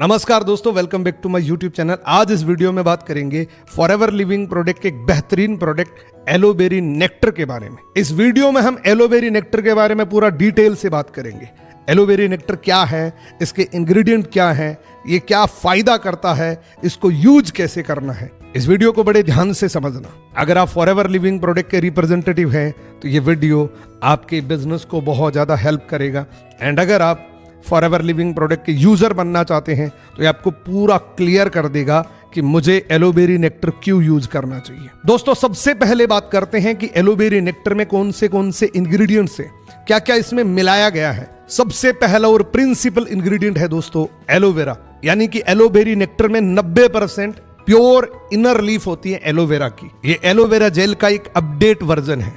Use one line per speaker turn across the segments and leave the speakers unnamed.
नमस्कार दोस्तों, welcome back to my YouTube channel. आज इस वीडियो में बात करेंगे फॉरएवर लिविंग प्रोडक्ट के एक बेहतरीन प्रोडक्ट एलोवेरी नेक्टर के बारे में। इस वीडियो में हम एलोवेरी नेक्टर के बारे में पूरा डिटेल से बात करेंगे। एलोवेरी नेक्टर क्या है, इसके इंग्रेडिएंट क्या है, ये क्या फायदा करता है, इसको यूज कैसे करना है। इस वीडियो को बड़े ध्यान से समझना। अगर आप फॉरएवर लिविंग प्रोडक्ट के रिप्रेजेंटेटिव हैं तो ये वीडियो आपके बिजनेस को बहुत ज्यादा हेल्प करेगा। एंड अगर आप फॉरएवर लिविंग प्रोडक्ट के यूजर बनना चाहते हैं तो ये आपको पूरा क्लियर कर देगा कि मुझे एलोवेरी नेक्टर क्यों यूज करना चाहिए। दोस्तों, सबसे पहले बात करते हैं कि एलोवेरी नेक्टर में कौन से इंग्रेडिएंट्स है, क्या क्या इसमें मिलाया गया है। सबसे पहला और प्रिंसिपल इंग्रेडिएंट है दोस्तों एलोवेरा, यानी कि एलोवेरी नेक्टर में 90% प्योर इनर लीफ होती है एलोवेरा की। ये एलोवेरा जेल का एक अपडेट वर्जन है।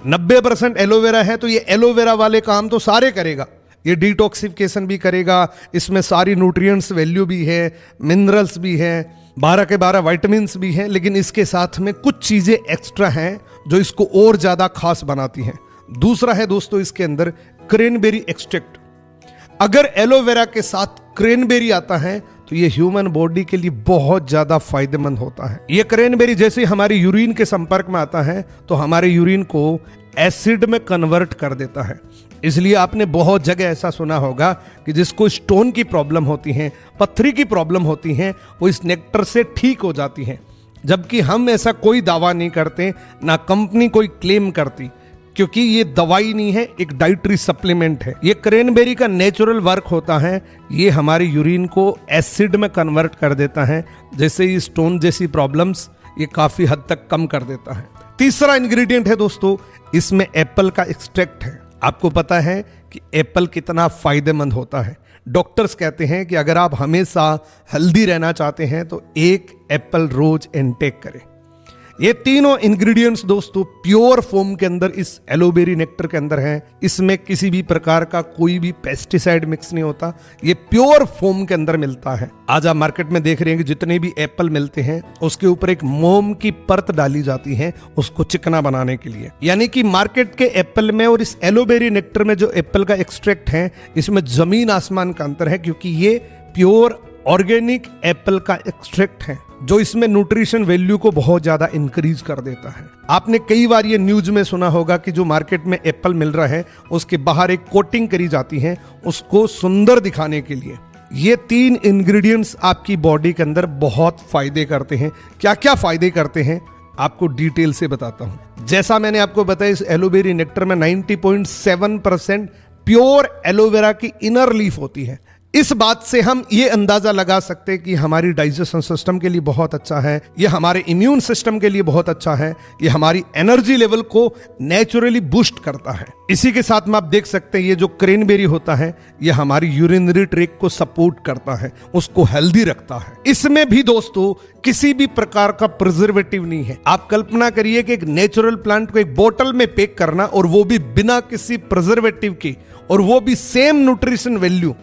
90% एलोवेरा है तो ये एलोवेरा वाले काम तो सारे करेगा। ये डिटॉक्सिफिकेशन भी करेगा, इसमें सारी न्यूट्रिएंट्स वैल्यू भी है, मिनरल्स भी है, 12 के 12 विटामिन्स भी हैं, लेकिन इसके साथ में कुछ चीजें एक्स्ट्रा हैं जो इसको और ज्यादा खास बनाती हैं। दूसरा है दोस्तों इसके अंदर क्रैनबेरी एक्सट्रैक्ट। अगर एलोवेरा के साथ क्रैनबेरी आता है तो ये ह्यूमन बॉडी के लिए बहुत ज्यादा फायदेमंद होता है। ये क्रैनबेरी जैसे हमारी यूरिन के संपर्क में आता है तो हमारे यूरिन को एसिड में कन्वर्ट कर देता है। इसलिए आपने बहुत जगह ऐसा सुना होगा कि जिसको स्टोन की प्रॉब्लम होती है, पत्थरी की प्रॉब्लम होती है, वो इस नेक्टर से ठीक हो जाती है। जबकि हम ऐसा कोई दावा नहीं करते, ना कंपनी कोई क्लेम करती, क्योंकि ये दवाई नहीं है, एक डाइटरी सप्लीमेंट है। ये क्रैनबेरी का नेचुरल वर्क होता है। ये हमारी यूरिन को एसिड में कन्वर्ट कर देता है, जैसे ये स्टोन जैसी प्रॉब्लम्स ये काफी हद तक कम कर देता है। तीसरा इंग्रेडिएंट है दोस्तों, इसमें एप्पल का एक्सट्रैक्ट है। आपको पता है कि एप्पल कितना फायदेमंद होता है। डॉक्टर्स कहते हैं कि अगर आप हमेशा हेल्दी रहना चाहते हैं तो एक एप्पल रोज इनटेक करें। ये तीनों इंग्रेडिएंट्स दोस्तों प्योर फॉर्म के अंदर इस एलोवेरी नेक्टर के अंदर हैं। इसमें किसी भी प्रकार का कोई भी पेस्टिसाइड मिक्स नहीं होता, ये प्योर फॉर्म के अंदर मिलता है। आज आप मार्केट में देख रहे हैं कि जितने भी एप्पल मिलते हैं उसके ऊपर एक मोम की परत डाली जाती है उसको चिकना बनाने के लिए। यानी कि मार्केट के एप्पल में और इस एलोवेरी नेक्टर में जो एप्पल का एक्सट्रैक्ट है, इसमें जमीन आसमान का अंतर है, क्योंकि ये प्योर ऑर्गेनिक एप्पल का एक्सट्रैक्ट है जो इसमें न्यूट्रिशन वैल्यू को बहुत ज्यादा इंक्रीज कर देता है। आपने कई बार ये न्यूज में सुना होगा कि जो मार्केट में एप्पल मिल रहा है उसके बाहर एक कोटिंग करी जाती है उसको सुंदर दिखाने के लिए। ये 3 इंग्रेडिएंट्स आपकी बॉडी के अंदर बहुत फायदे करते हैं। क्या क्या फायदे करते हैं आपको डिटेल से बताता हूं। जैसा मैंने आपको बताया, इस एलोवेरी नेक्टर में 90.7% प्योर एलोवेरा की इनर लीफ होती है। इस बात से हम ये अंदाजा लगा सकते हैं कि हमारी डाइजेशन सिस्टम के लिए बहुत अच्छा है, ये हमारे इम्यून सिस्टम के लिए बहुत अच्छा है, ये हमारी एनर्जी लेवल को नेचुरली बूस्ट करता है। इसी के साथ में आप देख सकते हैं ये जो क्रैनबेरी होता है ये हमारी यूरिनरी ट्रैक्ट को सपोर्ट करता है, उसको हेल्दी रखता है। इसमें भी दोस्तों किसी भी प्रकार का प्रिजर्वेटिव नहीं है। आप कल्पना करिए कि एक नेचुरल प्लांट को एक बोतल में पैक करना, और वो भी बिना किसी प्रिजर्वेटिव के, और वो भी सेम न्यूट्रिशन वैल्यू।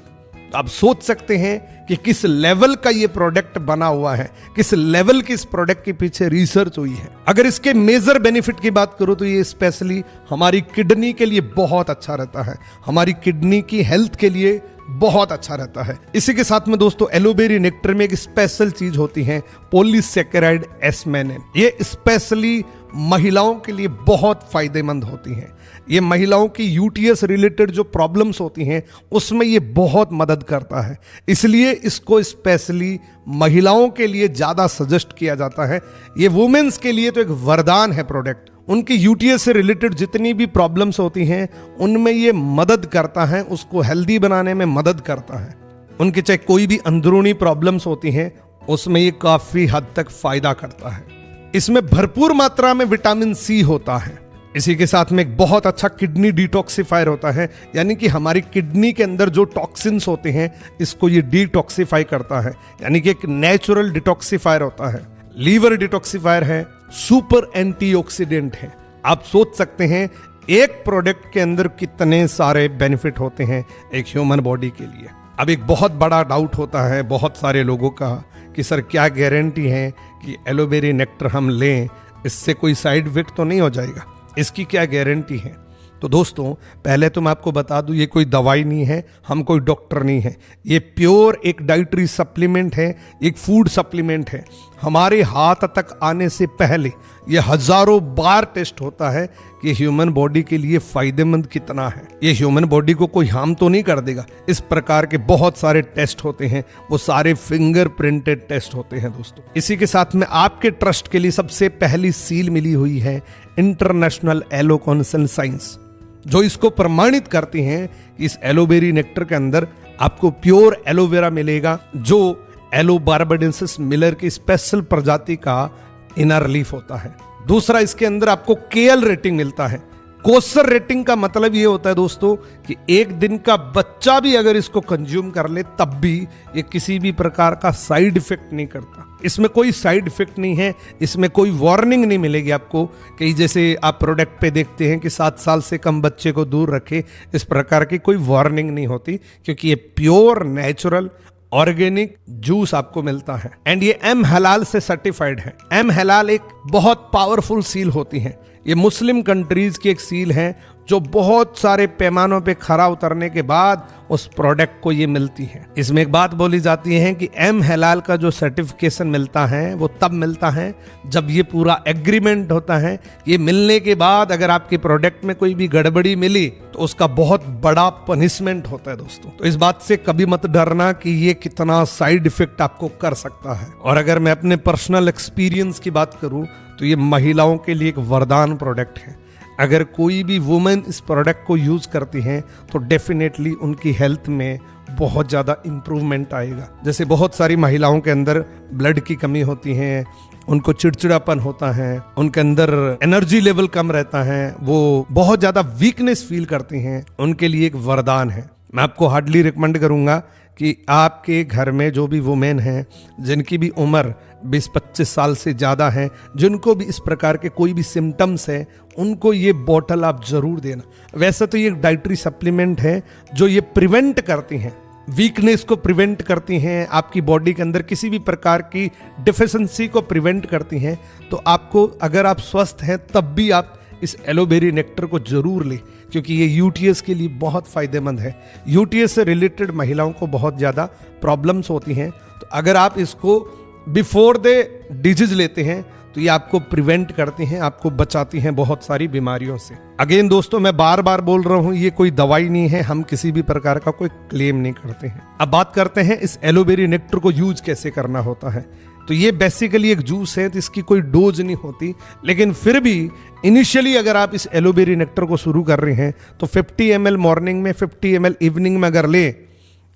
आप सोच सकते हैं कि किस लेवल का ये प्रोडक्ट बना हुआ है, किस लेवल की इस प्रोडक्ट के पीछे रिसर्च हुई है। अगर इसके मेजर बेनिफिट की बात करूं तो ये स्पेशली हमारी किडनी के लिए बहुत अच्छा रहता है, हमारी किडनी की हेल्थ के लिए बहुत अच्छा रहता है। इसी के साथ में दोस्तों एलोवेरी नेक्टर में एक स्पेशल चीज होती है पॉलीसैकेराइड एस्मेनिन। ये स्पेशली महिलाओं के लिए बहुत फायदेमंद होती हैं। ये महिलाओं की यूटीएस रिलेटेड जो प्रॉब्लम्स होती हैं उसमें ये बहुत मदद करता है, इसलिए इसको स्पेशली महिलाओं के लिए ज्यादा सजेस्ट किया जाता है। ये वुमेन्स के लिए तो एक वरदान है प्रोडक्ट। उनकी यूटीएस से रिलेटेड जितनी भी प्रॉब्लम्स होती हैं उनमें ये मदद करता है, उसको हेल्दी बनाने में मदद करता है। उनकी चाहे कोई भी अंदरूनी प्रॉब्लम्स होती हैं उसमें ये काफी हद तक फायदा करता है। इसमें भरपूर मात्रा में विटामिन सी होता है। इसी के साथ में एक बहुत अच्छा किडनी डिटॉक्सिफायर होता है, यानी कि हमारी किडनी के अंदर जो टॉक्सिन्स होते हैं इसको ये डिटॉक्सिफाई करता है, यानी कि एक नेचुरल डिटॉक्सिफायर होता है। लीवर डिटॉक्सिफायर है, सुपर एंटीऑक्सीडेंट है। आप सोच सकते हैं एक प्रोडक्ट के अंदर कितने सारे बेनिफिट होते हैं एक ह्यूमन बॉडी के लिए। अब एक बहुत बड़ा डाउट होता है बहुत सारे लोगों का कि सर क्या गारंटी है कि एलोवेरी नेक्टर हम लें इससे कोई साइड इफेक्ट तो नहीं हो जाएगा, इसकी क्या गारंटी है। तो दोस्तों पहले तो मैं आपको बता दूं, ये कोई दवाई नहीं है, हम कोई डॉक्टर नहीं है, ये प्योर एक डाइटरी सप्लीमेंट है, एक फूड सप्लीमेंट है। हमारे हाथ तक आने से पहले ये हजारों बार टेस्ट होता है कि ह्यूमन बॉडी के लिए फायदेमंद कितना है, ये ह्यूमन बॉडी को कोई हार्म तो नहीं कर देगा। इस प्रकार के बहुत सारे टेस्ट होते हैं, वो सारे फिंगर प्रिंटेड टेस्ट होते हैं दोस्तों। इसी के साथ में आपके ट्रस्ट के लिए सबसे पहली सील मिली हुई है इंटरनेशनल एलो काउंसिल साइंस, जो इसको प्रमाणित करती हैं कि इस एलोबेरी नेक्टर के अंदर आपको प्योर एलोवेरा मिलेगा, जो एलो बारबाडेंसिस मिलर की स्पेशल प्रजाति का इनर लीफ होता है। दूसरा, इसके अंदर आपको केएल रेटिंग मिलता है। कोसर रेटिंग का मतलब ये होता है दोस्तों कि एक दिन का बच्चा भी अगर इसको कंज्यूम कर ले तब भी ये किसी भी प्रकार का साइड इफेक्ट नहीं करता। इसमें कोई साइड इफेक्ट नहीं है, इसमें कोई वार्निंग नहीं मिलेगी आपको कि जैसे आप प्रोडक्ट पे देखते हैं कि 7 साल से कम बच्चे को दूर रखे, इस प्रकार की कोई वार्निंग नहीं होती, क्योंकि ये प्योर नेचुरल ऑर्गेनिक जूस आपको मिलता है। एंड ये एम हलाल से सर्टिफाइड है। एम हलाल एक बहुत पावरफुल सील होती है, ये मुस्लिम कंट्रीज की एक सील है जो बहुत सारे पैमानों पे खरा उतरने के बाद उस प्रोडक्ट को ये मिलती है। इसमें एक बात बोली जाती है कि एम हलाल का जो सर्टिफिकेशन मिलता है वो तब मिलता है जब ये पूरा एग्रीमेंट होता है। ये मिलने के बाद अगर आपके प्रोडक्ट में कोई भी गड़बड़ी मिली तो उसका बहुत बड़ा पनिशमेंट होता है दोस्तों। तो इस बात से कभी मत डरना कि ये कितना साइड इफेक्ट आपको कर सकता है। और अगर मैं अपने पर्सनल एक्सपीरियंस की बात करूं तो ये महिलाओं के लिए एक वरदान प्रोडक्ट है। अगर कोई भी वुमेन इस प्रोडक्ट को यूज करती हैं तो डेफिनेटली उनकी हेल्थ में बहुत ज़्यादा इम्प्रूवमेंट आएगा। जैसे बहुत सारी महिलाओं के अंदर ब्लड की कमी होती है, उनको चिड़चिड़ापन होता है, उनके अंदर एनर्जी लेवल कम रहता है, वो बहुत ज़्यादा वीकनेस फील करती हैं, उनके लिए एक वरदान है। मैं आपको हार्डली रिकमेंड करूंगा कि आपके घर में जो भी वुमेन हैं जिनकी भी उम्र 20-25 साल से ज़्यादा है, जिनको भी इस प्रकार के कोई भी सिम्टम्स है, उनको ये बोतल आप जरूर देना। वैसे तो ये एक डाइटरी सप्लीमेंट है जो ये प्रिवेंट करती हैं, वीकनेस को प्रिवेंट करती हैं, आपकी बॉडी के अंदर किसी भी प्रकार की डिफिशिएंसी को प्रिवेंट करती हैं। तो आपको, अगर आप स्वस्थ हैं तब भी आप इस एलोबेरी नेक्टर को जरूर लें, क्योंकि ये यूटीएस के लिए बहुत फायदेमंद है। यूटीएस से रिलेटेड महिलाओं को बहुत ज़्यादा प्रॉब्लम्स होती हैं, तो अगर आप इसको बिफोर द डिजीज लेते हैं तो ये आपको प्रिवेंट करती हैं, आपको बचाती हैं बहुत सारी बीमारियों से। अगेन दोस्तों, मैं बार बार बोल रहा हूं, ये कोई दवाई नहीं है, हम किसी भी प्रकार का कोई क्लेम नहीं करते हैं। अब बात करते हैं इस एलोबेरी नेक्टर को यूज कैसे करना होता है। तो ये बेसिकली एक जूस है, तो इसकी कोई डोज नहीं होती, लेकिन फिर भी इनिशियली अगर आप इस एलोबेरी नेक्टर को शुरू कर रहे हैं तो 50 ml मॉर्निंग में, 50 ml इवनिंग में अगर लें,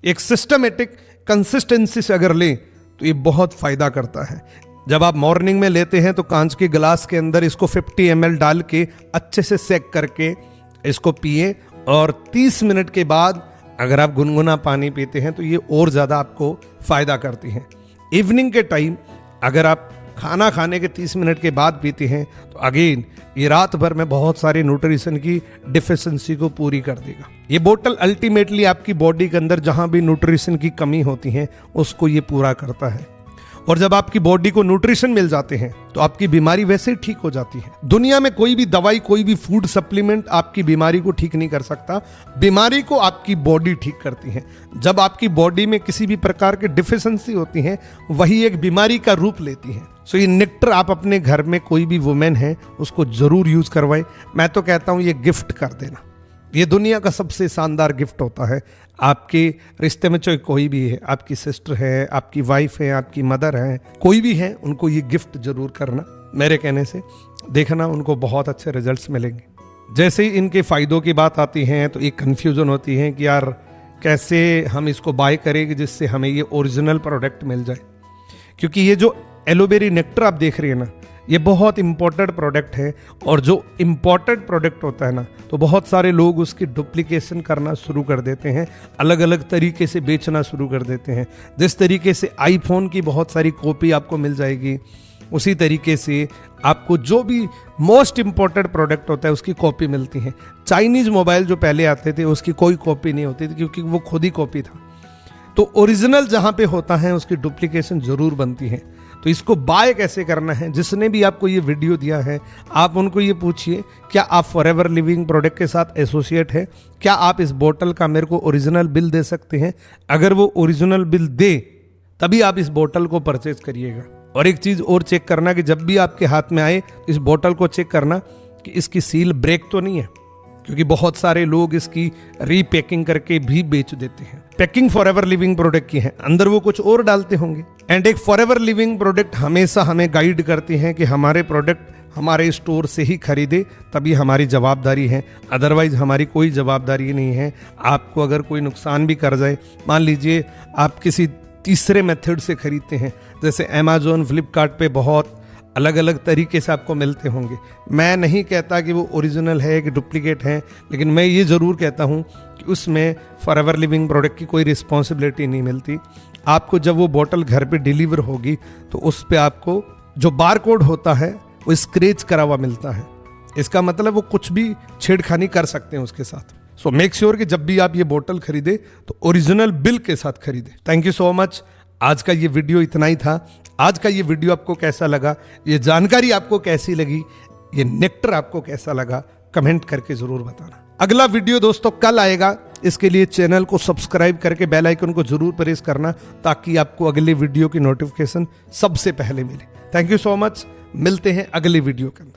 एक सिस्टमेटिक कंसिस्टेंसी से अगर लें तो ये बहुत फायदा करता है। जब आप मॉर्निंग में लेते हैं तो कांच के गिलास के अंदर इसको 50 ml डाल के अच्छे से सेक करके इसको पिए, और 30 मिनट के बाद अगर आप गुनगुना पानी पीते हैं तो ये और ज़्यादा आपको फायदा करती हैं। इवनिंग के टाइम अगर आप खाना खाने के 30 मिनट के बाद पीते हैं तो अगेन ये रात भर में बहुत सारे न्यूट्रिशन की डिफिशिएंसी को पूरी कर देगा। ये बोतल अल्टीमेटली आपकी बॉडी के अंदर जहां भी न्यूट्रिशन की कमी होती है उसको ये पूरा करता है। और जब आपकी बॉडी को न्यूट्रिशन मिल जाते हैं तो आपकी बीमारी वैसे ही ठीक हो जाती है। दुनिया में कोई भी दवाई, कोई भी फूड सप्लीमेंट आपकी बीमारी को ठीक नहीं कर सकता, बीमारी को आपकी बॉडी ठीक करती है। जब आपकी बॉडी में किसी भी प्रकार की डिफिशिएंसी होती है वही एक बीमारी का रूप लेती है। सो ये नेक्टर आप अपने घर में कोई भी वुमेन है उसको जरूर यूज करवाएं। मैं तो कहता हूं ये गिफ्ट कर देना, ये दुनिया का सबसे शानदार गिफ्ट होता है। आपके रिश्ते में चाहे कोई भी है, आपकी सिस्टर है, आपकी वाइफ है, आपकी मदर है, कोई भी है, उनको ये गिफ्ट जरूर करना। मेरे कहने से देखना उनको बहुत अच्छे रिजल्ट्स मिलेंगे। जैसे ही इनके फ़ायदों की बात आती है तो एक कन्फ्यूज़न होती है कि यार कैसे हम इसको बाय करेंगे जिससे हमें ये ओरिजिनल प्रोडक्ट मिल जाए। क्योंकि ये जो एलोबेरी नेक्टर आप देख रहे हैं ना, ये बहुत इंपॉर्टेंट प्रोडक्ट है, और जो इंपॉर्टेंट प्रोडक्ट होता है ना तो बहुत सारे लोग उसकी डुप्लीकेशन करना शुरू कर देते हैं, अलग अलग तरीके से बेचना शुरू कर देते हैं। जिस तरीके से आईफोन की बहुत सारी कॉपी आपको मिल जाएगी, उसी तरीके से आपको जो भी मोस्ट इंपॉर्टेंट प्रोडक्ट होता है उसकी कॉपी मिलती है। चाइनीज मोबाइल जो पहले आते थे उसकी कोई कॉपी नहीं होती थी, क्योंकि वो खुद ही कॉपी था। तो ओरिजिनल जहाँ पे होता है उसकी डुप्लीकेशन जरूर बनती है। तो इसको बाय कैसे करना है, जिसने भी आपको ये वीडियो दिया है आप उनको ये पूछिए क्या आप फॉरएवर लिविंग प्रोडक्ट के साथ एसोसिएट है, क्या आप इस बोतल का मेरे को ओरिजिनल बिल दे सकते हैं। अगर वो ओरिजिनल बिल दे तभी आप इस बोतल को परचेज करिएगा। और एक चीज और चेक करना कि जब भी आपके हाथ में आए तो इस बोतल को चेक करना कि इसकी सील ब्रेक तो नहीं है, क्योंकि बहुत सारे लोग इसकी रीपैकिंग करके भी बेच देते हैं। पैकिंग फॉरएवर लिविंग प्रोडक्ट की है, अंदर वो कुछ और डालते होंगे। एंड एक फॉरएवर लिविंग प्रोडक्ट हमेशा हमें गाइड करती हैं कि हमारे प्रोडक्ट हमारे स्टोर से ही खरीदे, तभी हमारी जवाबदारी है, अदरवाइज हमारी कोई जवाबदारी नहीं है। आपको अगर कोई नुकसान भी कर जाए, मान लीजिए आप किसी तीसरे मेथड से खरीदते हैं, जैसे अमेजोन फ्लिपकार्ट पे बहुत अलग अलग तरीके से आपको मिलते होंगे। मैं नहीं कहता कि वो ओरिजिनल है कि डुप्लीकेट है, लेकिन मैं ये ज़रूर कहता हूँ कि उसमें फॉरएवर लिविंग प्रोडक्ट की कोई रिस्पॉन्सिबिलिटी नहीं मिलती। आपको जब वो बोतल घर पे डिलीवर होगी तो उस पर आपको जो बार कोड होता है वो स्क्रैच करा हुआ मिलता है। इसका मतलब वो कुछ भी छेड़खानी कर सकते हैं उसके साथ। सो मेक श्योर कि जब भी आप ये बोतल खरीदे तो ओरिजिनल बिल के साथ खरीदे। Thank you so much. आज का ये वीडियो इतना ही था। आज का ये वीडियो आपको कैसा लगा, ये जानकारी आपको कैसी लगी, ये नेक्टर आपको कैसा लगा, कमेंट करके जरूर बताना। अगला वीडियो दोस्तों कल आएगा, इसके लिए चैनल को सब्सक्राइब करके बेल आइकन को जरूर प्रेस करना ताकि आपको अगले वीडियो की नोटिफिकेशन सबसे पहले मिले। Thank you so much. मिलते हैं अगले वीडियो के अंदर।